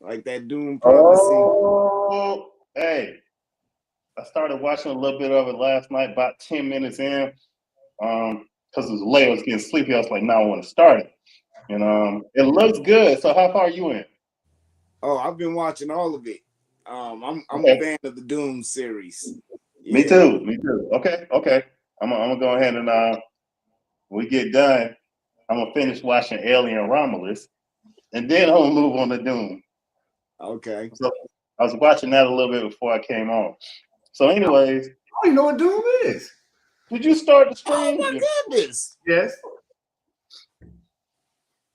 like that Doom prophecy. Oh, hey, I started watching a little bit of it last night, about 10 minutes in. Because it was late, I was getting sleepy. I was like, now I want to start it. And it looks good. So how far are you in? Oh, I've been watching all of it. I'm Okay. a fan of the Doom series. Me too. Okay. I'm gonna go ahead and when we get done, I'm gonna finish watching Alien Romulus, and then I'm gonna move on to Doom. Okay. So I was watching that a little bit before I came on. So, anyways, I don't even know what Doom is. Did you start the stream? Oh my goodness! Yes.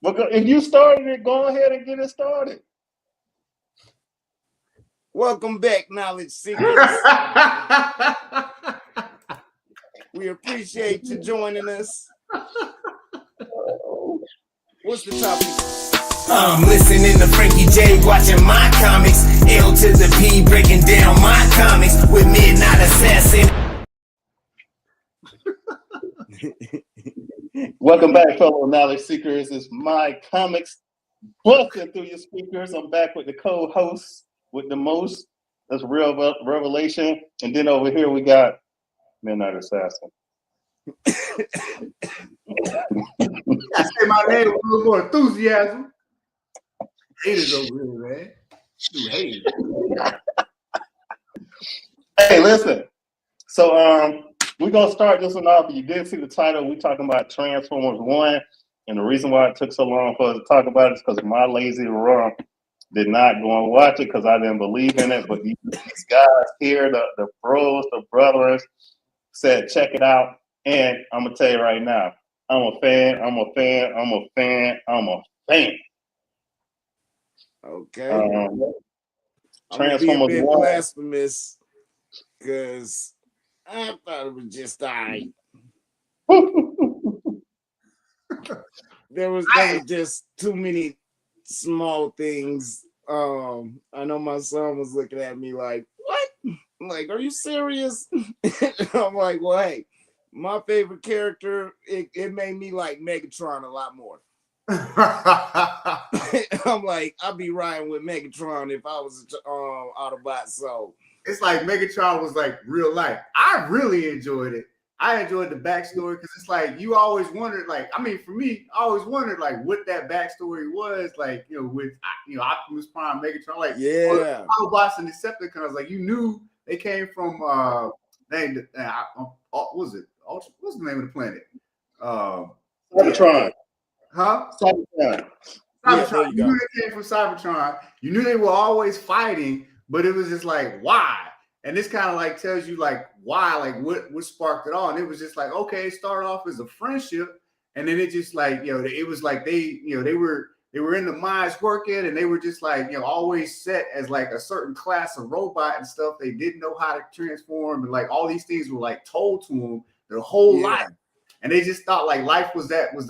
Well, if you started it, go ahead and get it started. Welcome back, Knowledge Seekers. We appreciate you joining us. What's the topic? I'm listening to Frankie J, watching my comics. L to the P, breaking down my comics with Midnight Assassin. Welcome back, fellow knowledge seekers. It's my comics busting through your speakers. I'm back with the co-host with the most. That's Real Revelation. And then over here we got Midnight Assassin. I say my name with a little more enthusiasm. Haters over here, man. Dude, haters. Hey, listen. So we're gonna start this one off. You did see the title. We're talking about Transformers 1. And the reason why it took so long for us to talk about it is because my lazy rump did not go and watch it because I didn't believe in it. But these guys here, the bros, the brothers, said, check it out. And I'm going to tell you right now, I'm a fan. Okay. Transformers 1. Blasphemous because I thought it was just alright. There was just too many small things. I know my son was looking at me like, what? I'm like, are you serious? I'm like, well, hey, my favorite character, it made me like Megatron a lot more. I'm like, I'd be riding with Megatron if I was Autobot. So it's like Megatron was like real life. I really enjoyed it. I enjoyed the backstory because it's like you always wondered, like, I mean, for me, I always wondered like what that backstory was, like, with Optimus Prime, Megatron, like Autobots and Decepticons, like you knew they came from what was it? What's the name of the planet? Cybertron. Huh? Cybertron. Cybertron. You knew they came from Cybertron. You knew they were always fighting, but it was just like, why? And this kind of like tells you like why, like what sparked it all. And it was just like, okay, it started off as a friendship, and then it just like, it was like they were in the mines working, and they were just like, always set as like a certain class of robot and stuff. They didn't know how to transform, and like all these things were like told to them their whole life. And they just thought like life was that was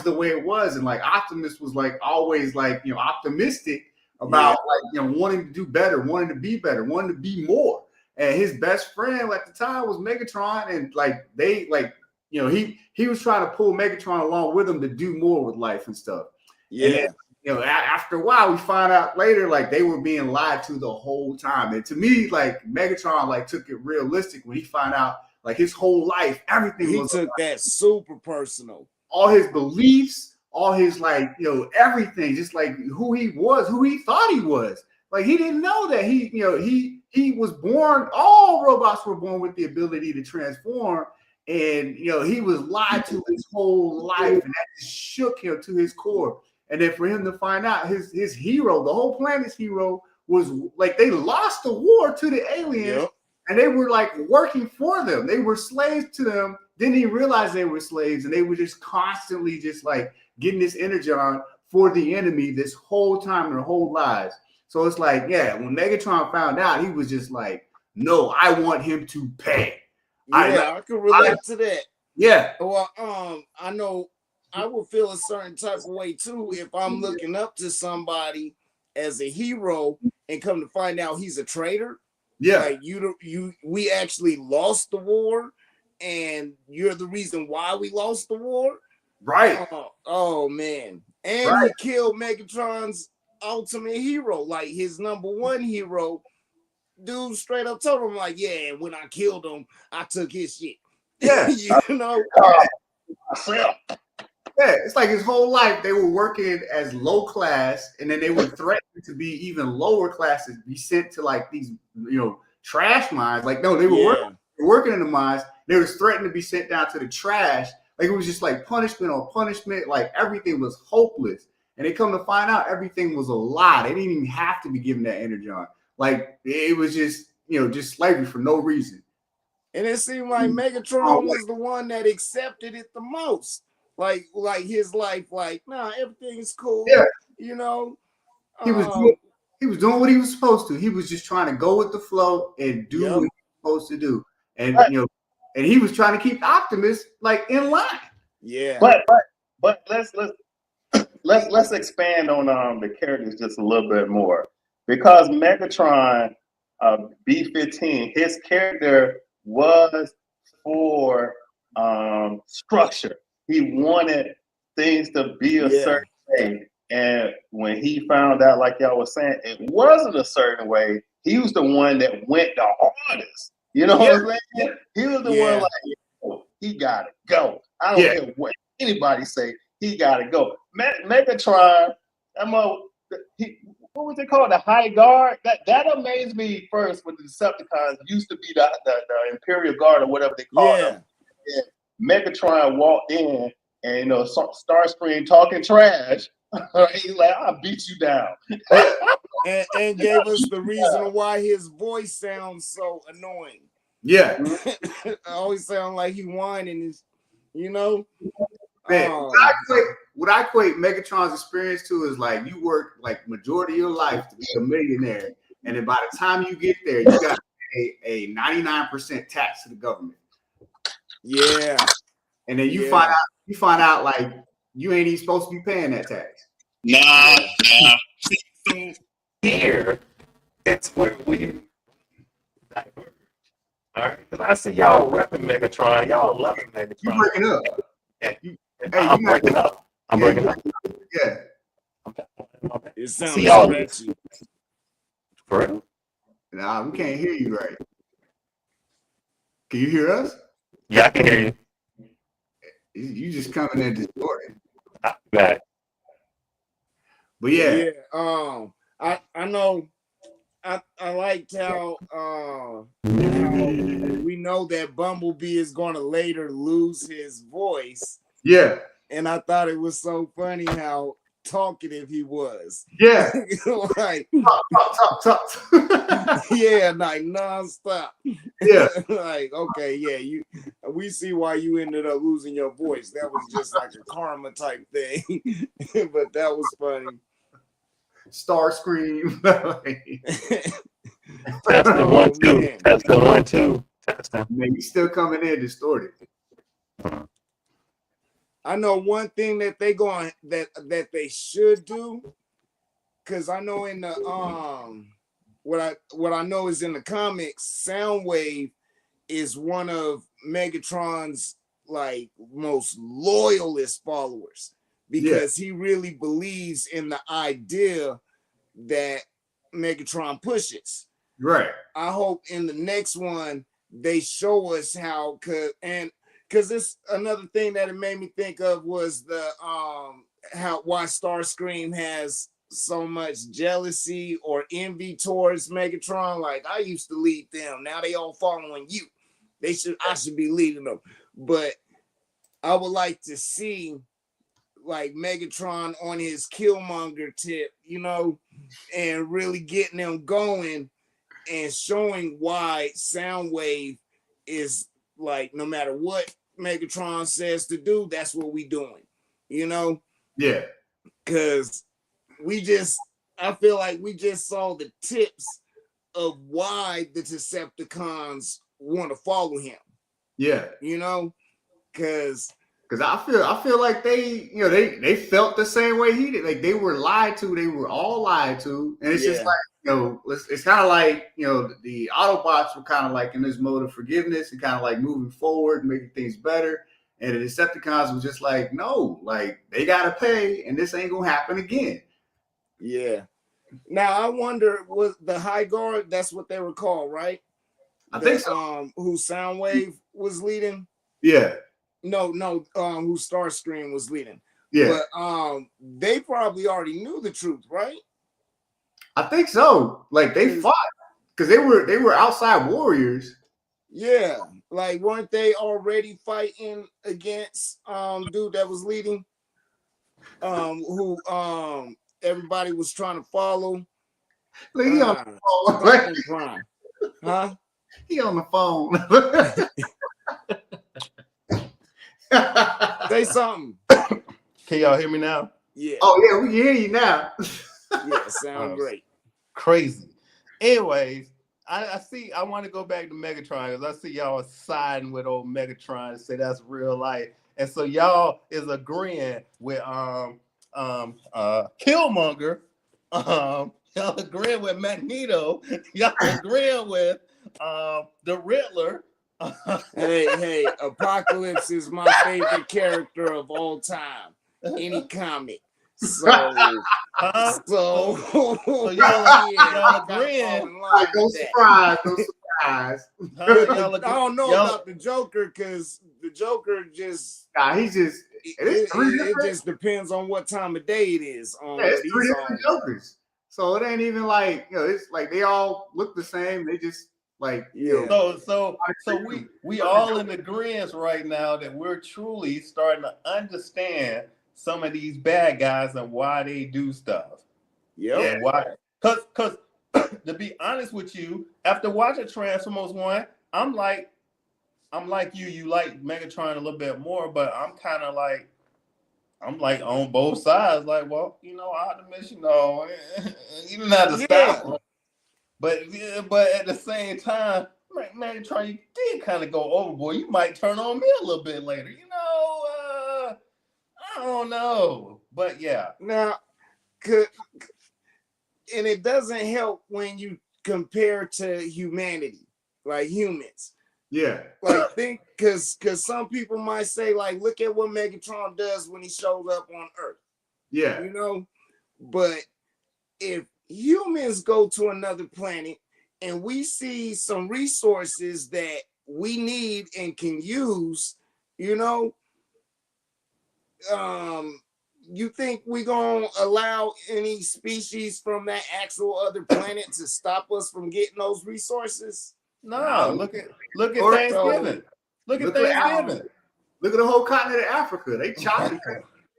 the way it was. And like Optimus was like always like, optimistic about like, wanting to do better, wanting to be better, wanting to be more. And his best friend at the time was Megatron. And like they like, he was trying to pull Megatron along with him to do more with life and stuff. Yeah. And then, after a while, we find out later, like they were being lied to the whole time. And to me, like Megatron like took it realistic when he found out like his whole life, everything he took that super personal. All his beliefs, all his like, everything, just like who he was, who he thought he was. Like he didn't know that he was born, all robots were born with the ability to transform. And he was lied to his whole life, and that just shook him to his core. And then for him to find out his hero, the whole planet's hero, was like they lost the war to the aliens. Yep. And they were like working for them. They were slaves to them. Didn't even realize they were slaves. And they were just constantly just like getting this energy on for the enemy this whole time, their whole lives. So it's like, when Megatron found out, he was just like, no, I want him to pay. I can relate to that. Yeah. Well, I know I would feel a certain type of way too if I'm looking up to somebody as a hero and come to find out he's a traitor. Yeah, like we actually lost the war, and you're the reason why we lost the war. Right. Oh man, and he killed Megatron's ultimate hero, like his number one hero. Dude straight up told him like, yeah, and when I killed him, I took his shit. Yeah. You know? Yeah, it's like his whole life they were working as low class, and then they were threatened to be even lower classes, be sent to like these, trash mines. Like, no, they were working in the mines. They was threatened to be sent down to the trash. Like, it was just like punishment on punishment. Like, everything was hopeless. And they come to find out everything was a lie. They didn't even have to be given that energon. Like, it was just, just slavery for no reason. And it seemed like Megatron was the one that accepted it the most. Like his life, like, nah, everything's cool. Yeah. You know? He was doing what he was supposed to. He was just trying to go with the flow and do what he was supposed to do. And and he was trying to keep Optimus like in line. Yeah. But let's expand on the characters just a little bit more, because Megatron B-15, his character was for structure. He wanted things to be a certain way. And when he found out, like y'all was saying, it wasn't a certain way, he was the one that went the hardest. You know what I'm saying? He was the one like, he gotta go. I don't care what anybody say, he gotta go. Megatron, what was it called? The High Guard? That amazed me first with the Decepticons. Used to be the Imperial Guard or whatever they call them. Yeah. Megatron walked in and Starscream talking trash. He's like, I'll beat you down. and gave us the reason why his voice sounds so annoying. Yeah. It always sounds like he whining, Man, what I equate Megatron's experience to is like you work like majority of your life to be a millionaire, and then by the time you get there, you got to pay a 99% tax to the government. Yeah. And then you find out like you ain't even supposed to be paying that tax. Nah. So here, it's where we divert. All right, because I see y'all repping Megatron, y'all loving Megatron. You breaking up? I'm breaking up. I'm breaking up. Yeah. It sounds scratchy. For real? Nah, we can't hear you right. Can you hear us? Yeah, I can hear you. You just coming in distorted. Back. But yeah. I know. I liked how we know that Bumblebee is going to later lose his voice. Yeah. And I thought it was so funny how talkative he was. Yeah. Like talk. yeah, like nonstop. Yeah. Like, okay, yeah, we see why you ended up losing your voice. That was just like a karma type thing. But that was funny. Starscream. That's the 1 2. Man. That's the 1 2. Man, he's still coming in distorted. I know one thing that that they should do, because I know in the what I know is in the comics, Soundwave is one of Megatron's like most loyalist followers, because he really believes in the idea that Megatron pushes. Right. I hope in the next one they show us how, because it's another thing that it made me think of was the why Starscream has so much jealousy or envy towards Megatron. Like, I used to lead them, now they all following you. I should be leading them. But I would like to see like Megatron on his Killmonger tip, and really getting them going and showing why Soundwave is like, no matter what Megatron says to do, that's what we doing, Yeah. Because I feel like we just saw the tips of why the Decepticons want to follow him. Yeah. Because I feel like they felt the same way he did. Like, they were lied to. They were all lied to. And it's just like, it's kind of like, the Autobots were kind of like in this mode of forgiveness and kind of like moving forward, making things better. And the Decepticons was just like, no, like, they got to pay and this ain't going to happen again. Yeah. Now I wonder, was the High Guard? That's what they were called, right? I think so. Who Soundwave was leading? Yeah, No. Who Starscream was leading? yeah. But they probably already knew the truth, right? I think so. Like they fought because they were outside warriors. Yeah, like weren't they already fighting against dude that was leading? Who everybody was trying to follow? Like, he on the phone. Optimus Prime. Huh? He on the phone. Say something. Can y'all hear me now? Yeah. Oh yeah, we can hear you now. Yeah, sound great. Crazy. Anyways, I see. I want to go back to Megatron because I see y'all siding with old Megatron and say that's real life, and so y'all is agreeing with Killmonger. Y'all agreeing with Magneto. Y'all agreeing with the Riddler. Hey, Apocalypse is my favorite character of all time. Any comic. So y'all agreeing. No surprise, no surprise. I don't know about the Joker because the Joker just He's just it just depends on what time of day it is. it's three different Jokers. So it ain't even like it's like they all look the same. They just like So we all in agreement right now that we're truly starting to understand some of these bad guys and why they do stuff. Yeah. Why? Because to be honest with you, after watching Transformers 1, I'm like you. You like Megatron a little bit more, but I'm kind of like on both sides. Like, well, Optimus, you didn't have to stop him. But at the same time, Megatron, you did kind of go overboard. You might turn on me a little bit later. I don't know, but yeah. Now, and it doesn't help when you compare to humanity, like humans. Yeah. Like think because some people might say, like, look at what Megatron does when he shows up on Earth. Yeah. But if humans go to another planet and we see some resources that we need and can use, you think we're gonna allow any species from that actual other planet to stop us from getting those resources? No, look at Thanksgiving. Look at Thanksgiving. Look at the whole continent of Africa. They chopping.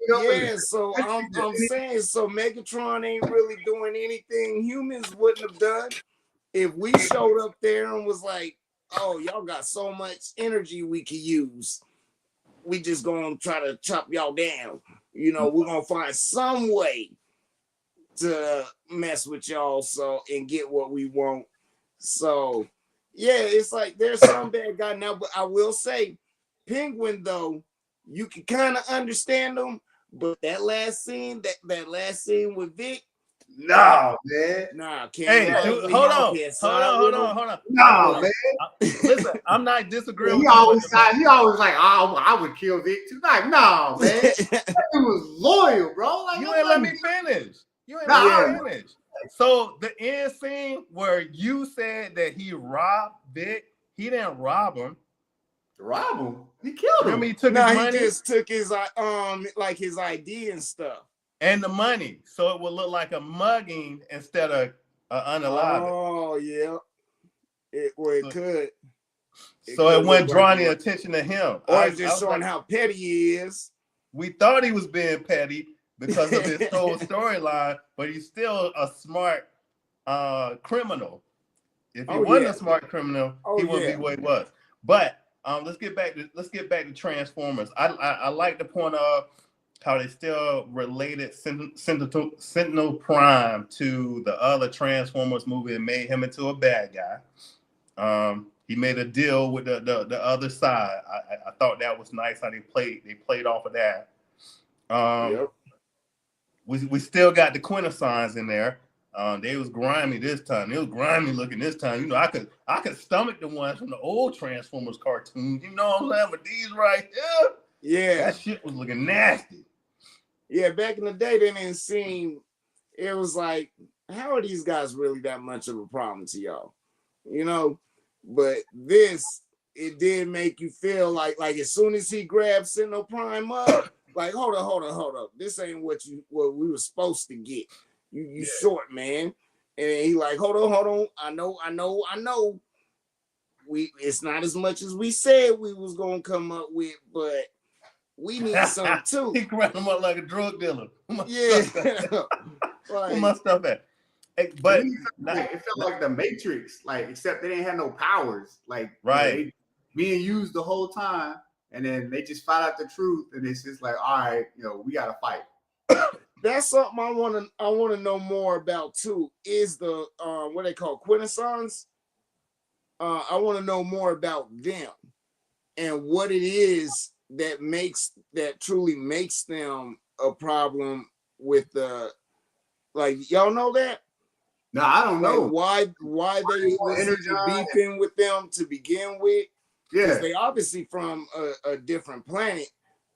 Yeah, so I'm saying, so Megatron ain't really doing anything humans wouldn't have done if we showed up there and was like, oh, y'all got so much energy we could use. We just gonna try to chop y'all down. We're gonna find some way to mess with y'all and get what we want. So yeah, it's like there's some bad guy now, but I will say, Penguin though, you can kind of understand them, but that last scene with Vic, no, man. Nah, can't. Hey, dude, hold on. No, man. Listen, I'm not disagreeing. He always like, oh, I would kill Vic too. Like, no, man. He was loyal, bro. Like, you ain't let me finish. So the end scene where you said that he robbed Vic, he didn't rob him. Rob him? He killed him. Remember, he took his money. He just took his like his ID and stuff. And the money, so it would look like a mugging instead of unalive. Oh yeah, it could. So it wasn't drawing the attention to him, or just showing how petty he is. We thought he was being petty because of his whole storyline, but he's still a smart criminal. If he wasn't a smart criminal, he wouldn't be what he was. But let's get back to Transformers. I like the point of how they still related Sentinel Prime to the other Transformers movie and made him into a bad guy. He made a deal with the other side. I thought that was nice how they played off of that. We still got the Quintessons in there. They was grimy this time. They was grimy looking this time. I could stomach the ones from the old Transformers cartoons. You know what I'm saying? But these right here, that shit was looking nasty. Yeah, back in the day, they didn't seem. It was like how are these guys really that much of a problem to y'all? You know, but this, it did make you feel like as soon as he grabbed Sentinel Prime up, like hold up. This ain't what we were supposed to get. You short, man. And he like, hold on. I know. It's not as much as we said we was gonna come up with, but we need some too. He grabbed him up like a drug dealer. Yeah. Where my stuff at? But it felt like the Matrix, like except they didn't have no powers, like right, being used the whole time, and then they just find out the truth, and it's just like, all right, we gotta fight. That's something I want to know more about too. Is the what they call Quintessons? I want to know more about them and what it is that truly makes them a problem with the, like, y'all know that? No, I don't know why they was beefing with them to begin with. Yeah, because they obviously from a different planet.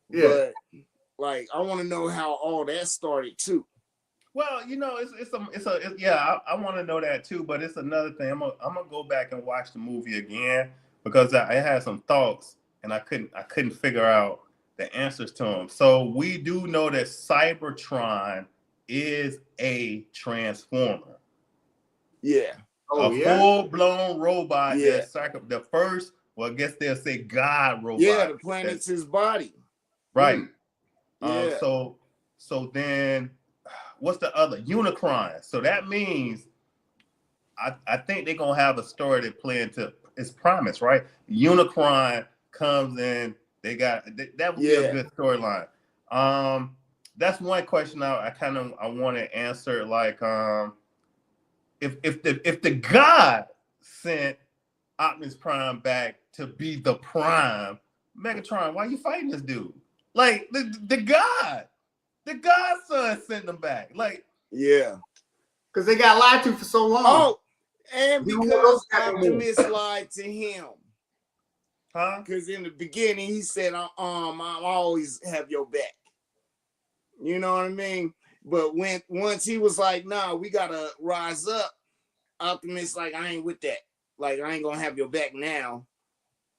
Yeah, but like I want to know how all that started too. Well, I want to know that too, but it's another thing. I'm gonna go back and watch the movie again because I had some thoughts and I couldn't figure out the answers to them. So we do know that Cybertron is a transformer. Yeah. Full-blown robot. Yeah. The first, well, I guess they'll say God robot. Yeah, the planet's his body. Right. Yeah. So then what's the other? Unicron. So that means I think they're gonna have a story that play into its Primus, right? Unicron comes in, that would be a good storyline. That's one question I want to answer. Like, if the God sent Optimus Prime back to be the Prime, Megatron, why are you fighting this dude? Like the God's son sent them back. Like, yeah, because they got lied to for so long. Oh, and because Optimus lied to him. Huh? Because in the beginning he said, "I'll always have your back." You know what I mean? But once he was like, "Nah, we gotta rise up," Optimus like, "I ain't with that. Like, I ain't gonna have your back now."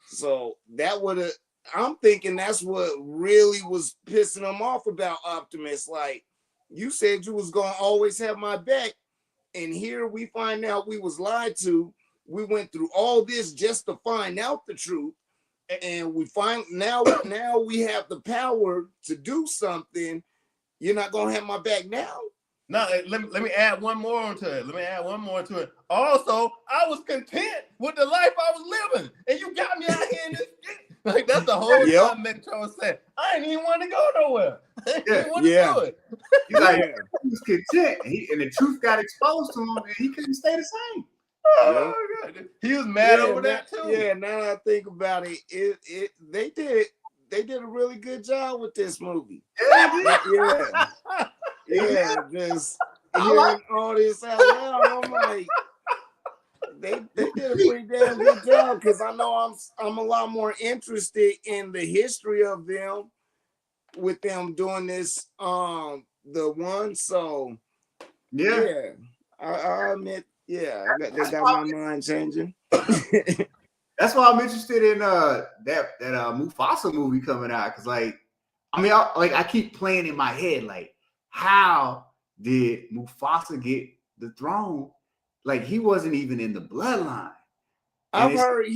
So that would I'm thinking that's what really was pissing him off about Optimus. Like, you said you was gonna always have my back, and here we find out we was lied to. We went through all this just to find out the truth, and we find now we have the power to do something. You're not gonna have my back now? No, let me add one more onto it. Also, I was content with the life I was living, and you got me out here in this shit. Like, that's the whole time Megatron said, I ain't even want to go nowhere. I didn't want to do it. He's like, he was content, and the truth got exposed to him, and he couldn't stay the same. Oh my God. He was mad over that too. Yeah, now that I think about it, they did a really good job with this movie. Yeah, just hearing all this out loud, I'm like, they did a pretty damn good job, because I know I'm a lot more interested in the history of them with them doing this the one. So I admit, they got my mind changing. That's why I'm interested in that Mufasa movie coming out, because I keep playing in my head, like, how did Mufasa get the throne? Like, he wasn't even in the bloodline. I've heard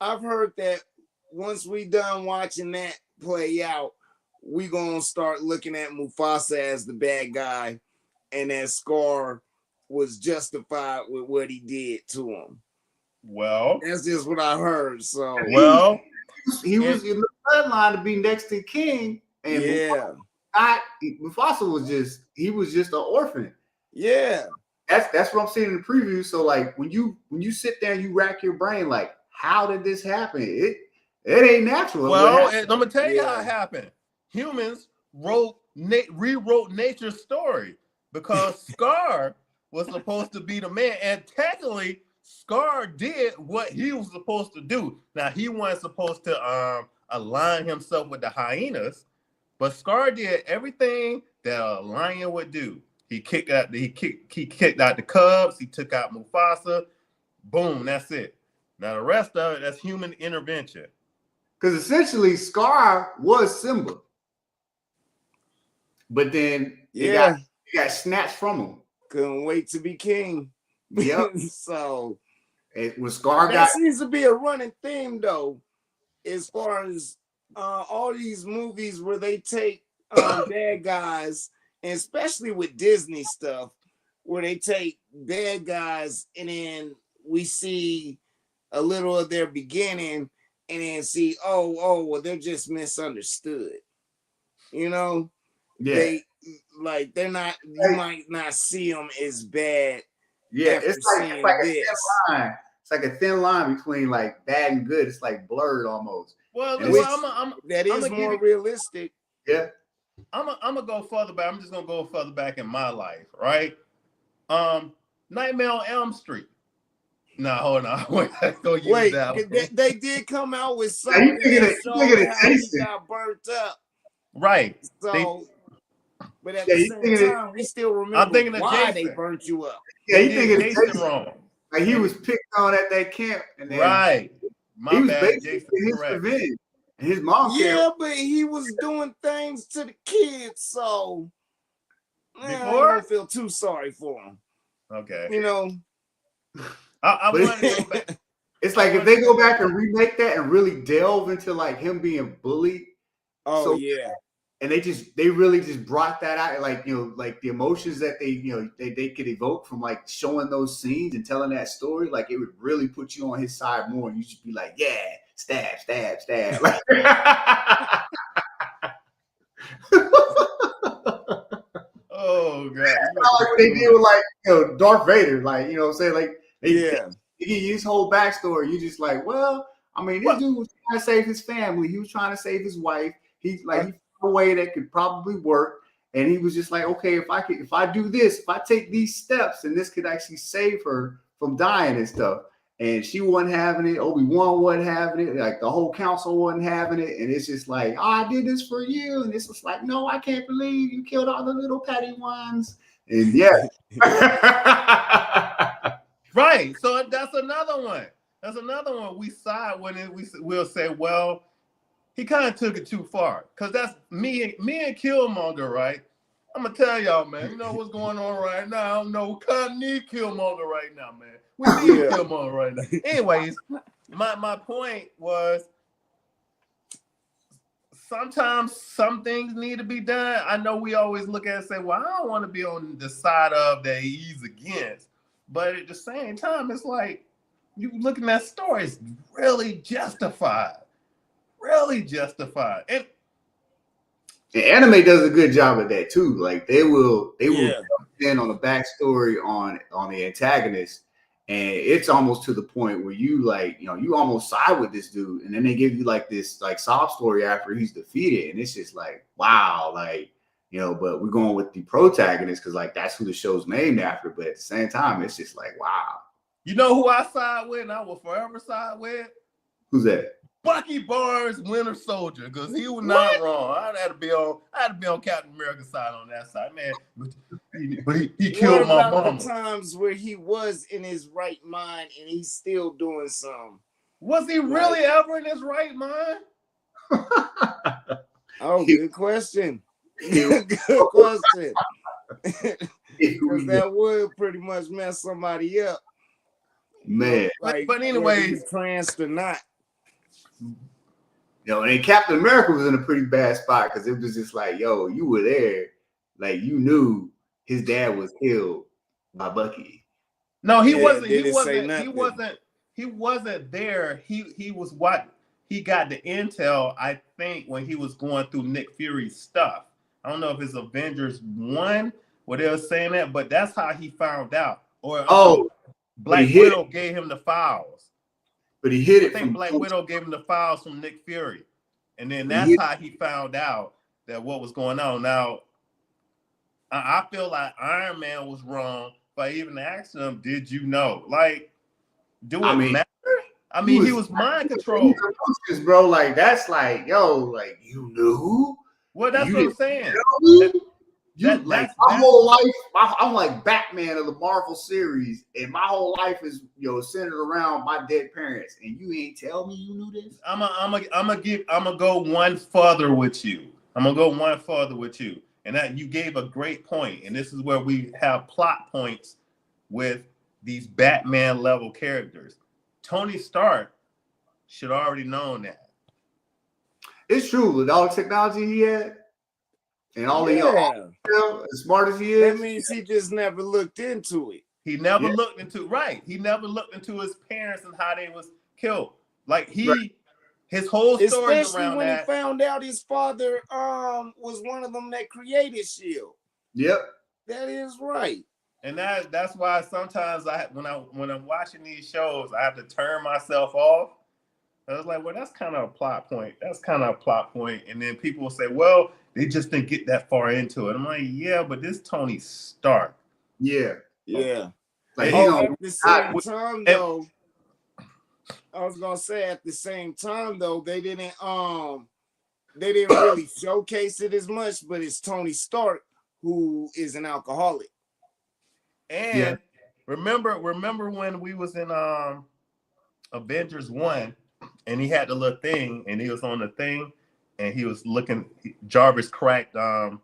I've heard that once we done watching that play out, we gonna start looking at Mufasa as the bad guy, and that Scar was justified with what he did to him. Well, that's just what I heard. So he was in the bloodline to be next to king, and Mufasa was just an orphan. Yeah, that's what I'm seeing in the preview. So like when you sit there and you rack your brain, like, how did this happen? It ain't natural. Well, I'm gonna tell you how it happened. Humans rewrote nature's story, because Scar was supposed to be the man, and technically Scar did what he was supposed to do. Now, he wasn't supposed to align himself with the hyenas, but Scar did everything that a lion would do. He kicked out the Cubs. He took out Mufasa. Boom, that's it. Now the rest of it, that's human intervention. Because essentially, Scar was Simba, but then it got snatched from him. Couldn't wait to be king. Yep. So when Scar that seems to be a running theme, though, as far as all these movies where they take bad guys, and especially with Disney stuff, where they take bad guys and then we see a little of their beginning and then see, well, they're just misunderstood. You know? Yeah. They're not, you might not see them as bad. Yeah, it's like a thin line. It's like a thin line between like bad and good. It's like blurred almost. Well, that is more realistic. Yeah. I'm gonna go further back. I'm just gonna go further back in my life, right? Nightmare on Elm Street. No, hold on. Wait, they did come out with something that got burnt up. Right. So, but at the same time, we still remember why they burnt you up. Yeah, you thinking Jason wrong. Like he was picked on at that camp, and then right. He was basically his revenge. And his mom. Yeah, but he was doing things to the kids, so I don't feel too sorry for him. Okay. You know. I want to go back. It's like if they go back and remake that and really delve into like him being bullied. Oh yeah. And they really just brought that out, like, you know, like the emotions that they could evoke from like showing those scenes and telling that story, like it would really put you on his side more. You just be like, yeah, stab, stab, stab. Oh god. Like what they did with like, you know, Darth Vader, like, you know what I'm saying? Like they his whole backstory. You just like, well, I mean, this dude was trying to save his family. He was trying to save his wife. He found a way that could probably work. And he was just like, okay, if I do this, if I take these steps, and this could actually save her from dying and stuff. And she wasn't having it. Obi-Wan wasn't having it. Like the whole council wasn't having it. And it's just like, I did this for you. And it's just like, no, I can't believe you killed all the little petty ones. And yeah. Right. So that's another one. That's another one we side with it. We'll say, well, he kind of took it too far. Because that's me and Killmonger, right? I'm going to tell y'all, man, you know what's going on right now? I don't know. We kind of need Killmonger right now, man. We need Killmonger right now. Anyways, my point was sometimes some things need to be done. I know we always look at it and say, well, I don't want to be on the side of that he's against. But at the same time, it's like you looking at stories really justified. Really justified. And anime does a good job of that too. Like they will in on the backstory on the antagonist, and it's almost to the point where you like, you know, you almost side with this dude, and then they give you like this like sob story after he's defeated, and it's just like, wow, like, you know, but we're going with the protagonist because like that's who the show's named after. But at the same time, it's just like, wow. You know who I side with and I will forever side with? Who's that? Bucky Barnes, Winter Soldier, because he was not wrong. I had to be on Captain America's side on that side, man. But he killed my mama. The times where he was in his right mind and he's still doing some. Was he really ever in his right mind? Oh, good question. Good question. Because that would pretty much mess somebody up, man. Like, but anyways, tranced or not. You know, and Captain America was in a pretty bad spot because it was just like, yo, you were there, like you knew his dad was killed by Bucky. No, he wasn't. He wasn't there. He was what he got the intel, I think, when he was going through Nick Fury's stuff. I don't know if it's Avengers 1 where they were saying that, but that's how he found out. Or Black Widow gave him the files. But he hid it. I think Black Widow gave him the files from Nick Fury. And then that's how he found out that what was going on. Now, I feel like Iron Man was wrong by even asking him, did you know? Like, do it matter? I mean, he was mind controlled. Bro, like, that's like, yo, like, you knew? Well, that's what I'm saying. my whole life, I'm like Batman of the Marvel series, and my whole life is centered around my dead parents, and you ain't tell me you knew this. I'm gonna go one further with you. And that you gave a great point, and this is where we have plot points with these Batman level characters. Tony Stark should already known that. It's true with all the technology he had, and all the as smart as he is. That means he just never looked into it. He never looked into He never looked into his parents and how they was killed. Like his whole story around when that. He found out his father was one of them that created S.H.I.E.L.D. Yep, that is right. And that's why sometimes when I'm watching these shows, I have to turn myself off. I was like, well, that's kind of a plot point. And then people will say, well, they just didn't get that far into it. I'm like, yeah, but this Tony Stark. Yeah. Like, at the same time, though, I was gonna say at the same time though, they didn't really showcase it as much, but it's Tony Stark who is an alcoholic. And remember when we was in Avengers 1 and he had the little thing and he was on the thing and he was looking, Jarvis cracked all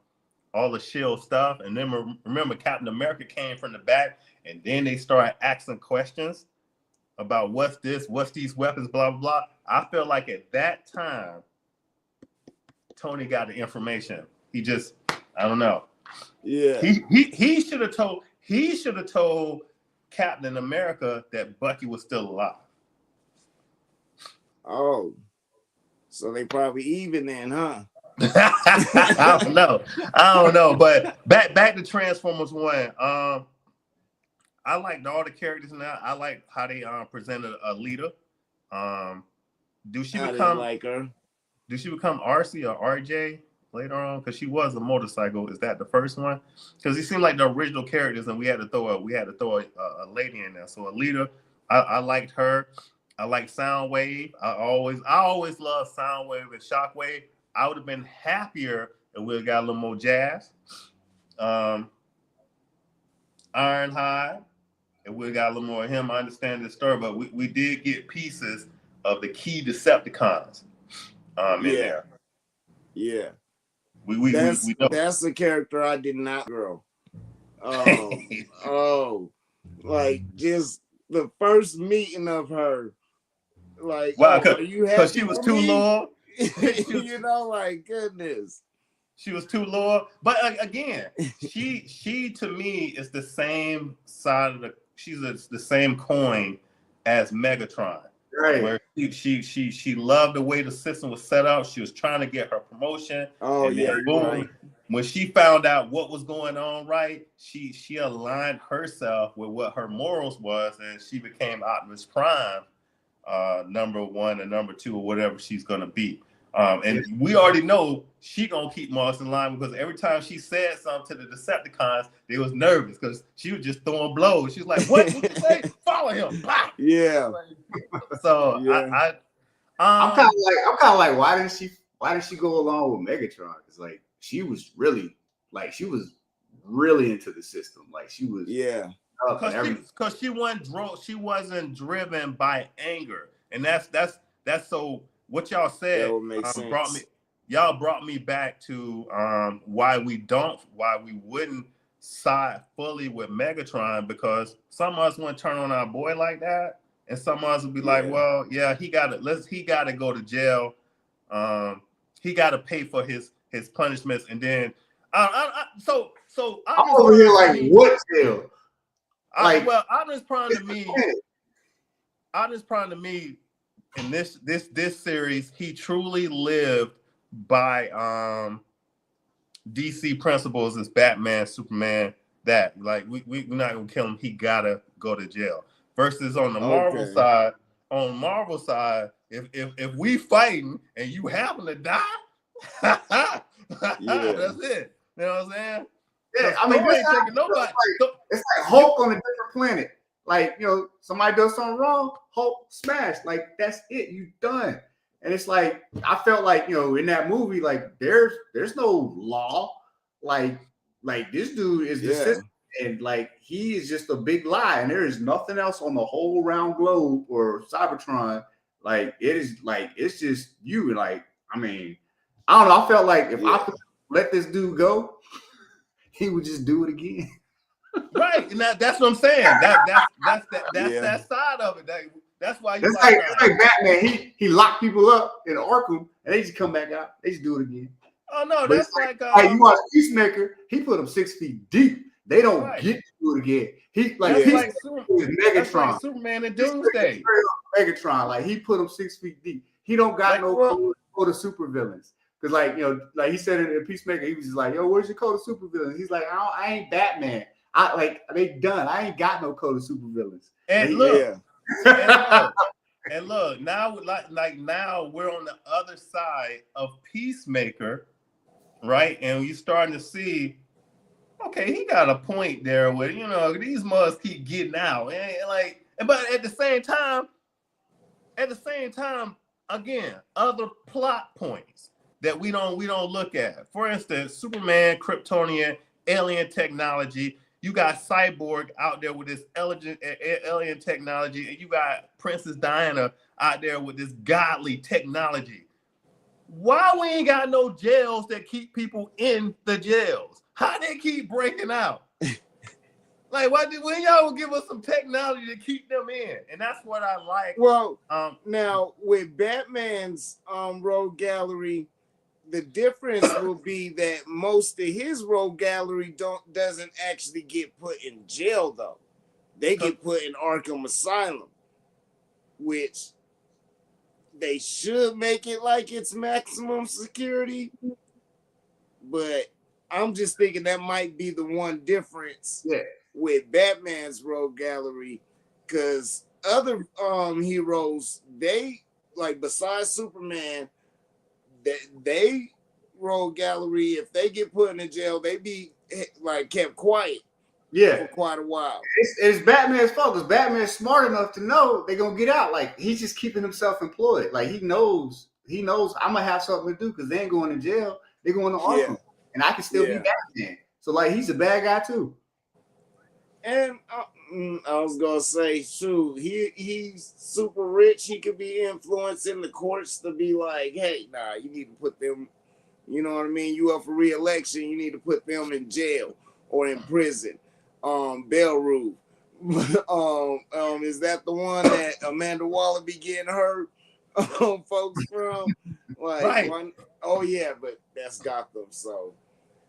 the S.H.I.E.L.D. stuff, and then remember Captain America came from the back and then they started asking questions about what's these weapons, blah, blah, blah. I feel like at that time, Tony got the information. He just, I don't know. Yeah. He should have told Captain America that Bucky was still alive. Oh. So they probably even then, huh? I don't know. But back to Transformers 1. I liked all the characters in that. I like how they presented Alita. Do she become RC or RJ later on? Because she was a motorcycle. Is that the first one? Because it seemed like the original characters, and we had to throw a lady in there. So Alita, I liked her. I like Soundwave. I always loved Soundwave and Shockwave. I would have been happier if we got a little more jazz. Ironhide. If we got a little more of him, I understand the story, but we did get pieces of the key Decepticons in there. Yeah. We know. That's a character I did not grow. Like just the first meeting of her. Like, wow, because she was too low. Like goodness. She was too low. But again, she to me is the same side of she's the same coin as Megatron. Right. Where she loved the way the system was set up. She was trying to get her promotion. Oh, and yeah. Boom. Right. When she found out what was going on, right, she aligned herself with what her morals was, and she became Optimus Prime, #1 and #2 or whatever she's gonna be. And we already know she gonna keep Mars in line because every time she said something to the Decepticons, they was nervous because she was just throwing blows. She's like, "What you say? Follow him!" Blah. Yeah. So yeah. I'm kind of like, why didn't she go along with Megatron? It's like she was really into the system. Like she was because she wasn't driven by anger, and that's so. What y'all said brought me back to why we wouldn't side fully with Megatron, because some of us wouldn't turn on our boy like that, and some of us would be like, well, yeah, he gotta go to jail. He gotta pay for his punishments, and then so I'm over here like, what jail? Optimus Prime to me. In this series, he truly lived by DC principles as Batman, Superman. That like we're not gonna kill him. He gotta go to jail. Versus on the Marvel side, if we fighting and you happen to die, that's it. You know what I'm saying? Yeah, I mean, it's like Hulk on a different planet. Like, somebody does something wrong, Hulk smash. Like, that's it. You done. And it's like, I felt like, in that movie, like, there's no law. Like, like this dude is the system, and like he is just a big lie, and there is nothing else on the whole round globe or Cybertron. Like it is like it's just you. Like I mean, I don't know. I felt like if I could let this dude go, he would just do it again. Right, and that's what I'm saying. That's that side of it. That's why you it's like Batman. He locked people up in Arkham, and they just come back out. They just do it again. Oh no, but that's like you watch Peacemaker. He put them 6 feet deep. They don't get to do it again. He like Megatron, like Superman and Doomsday. Megatron, like he put them 6 feet deep. He don't got no code of supervillains. Because like like he said in Peacemaker, he was just like, "Yo, where's your code of supervillains?" He's like, I ain't Batman. They done. I ain't got no code of supervillains. And look, now now we're on the other side of Peacemaker, right? And you're starting to see, okay, he got a point there where these mugs keep getting out, but at the same time, again, other plot points that we don't look at. For instance, Superman, Kryptonian, alien technology. You got Cyborg out there with this alien technology, and you got Princess Diana out there with this godly technology. Why we ain't got no jails that keep people in the jails? How they keep breaking out? Like, when y'all give us some technology to keep them in? And that's what I like. Well, now with Batman's rogue gallery, the difference will be that most of his rogue gallery doesn't actually get put in jail though. They get put in Arkham Asylum, which they should make it like it's maximum security. But I'm just thinking that might be the one difference with Batman's rogue gallery, because other heroes, they like besides Superman, they rogue gallery, if they get put in the jail, they be like kept quiet for quite a while. It's Batman's fault, because Batman's smart enough to know they're gonna get out. Like he's just keeping himself employed. Like he knows I'm gonna have something to do, because they ain't going to jail, they're going to Arkham, and I can still be Batman. So like he's a bad guy too. And I was gonna say, shoot, he's super rich. He could be influencing the courts to be like, hey, nah, you need to put them, you know what I mean? You up for re-election, you need to put them in jail or in prison. Belarus. Is that the one that Amanda Waller be getting her folks from? Like, oh yeah, but that's Gotham. So,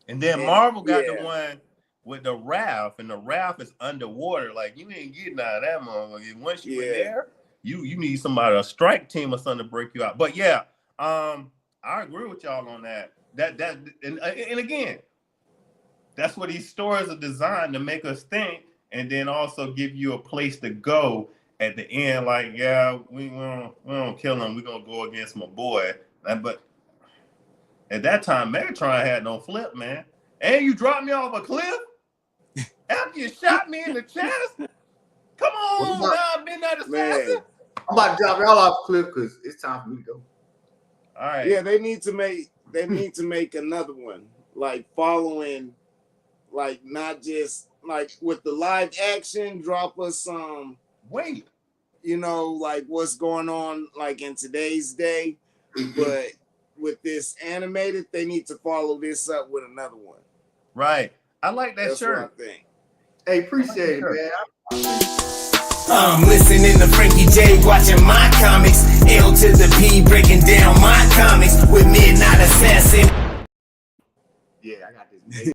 and then Marvel got the one with the raft, and the raft is underwater. Like you ain't getting out of that motherfucker. Once you're there, you need somebody, a strike team or something to break you out. But yeah, I agree with y'all on that. And again, that's what these stories are designed to make us think, and then also give you a place to go at the end. Like, yeah, we don't kill him. We're gonna go against my boy. But at that time, Megatron had no flip, man. And you dropped me off a cliff after you shot me in the chest. Come on, now, Midnight Assassin. I'm about to drop y'all off a cliff because it's time for me to go. All right. Yeah, they need to make another one, like following, like not just like with the live action. Drop us some. Wait. Like what's going on like in today's day, but with this animated, they need to follow this up with another one. Right. I like that shirt. What I think. Hey, appreciate it, man. I'm listening to Frankie J, watching my comics. L to the P, breaking down my comics with Midnight Assassin. Yeah, I got this.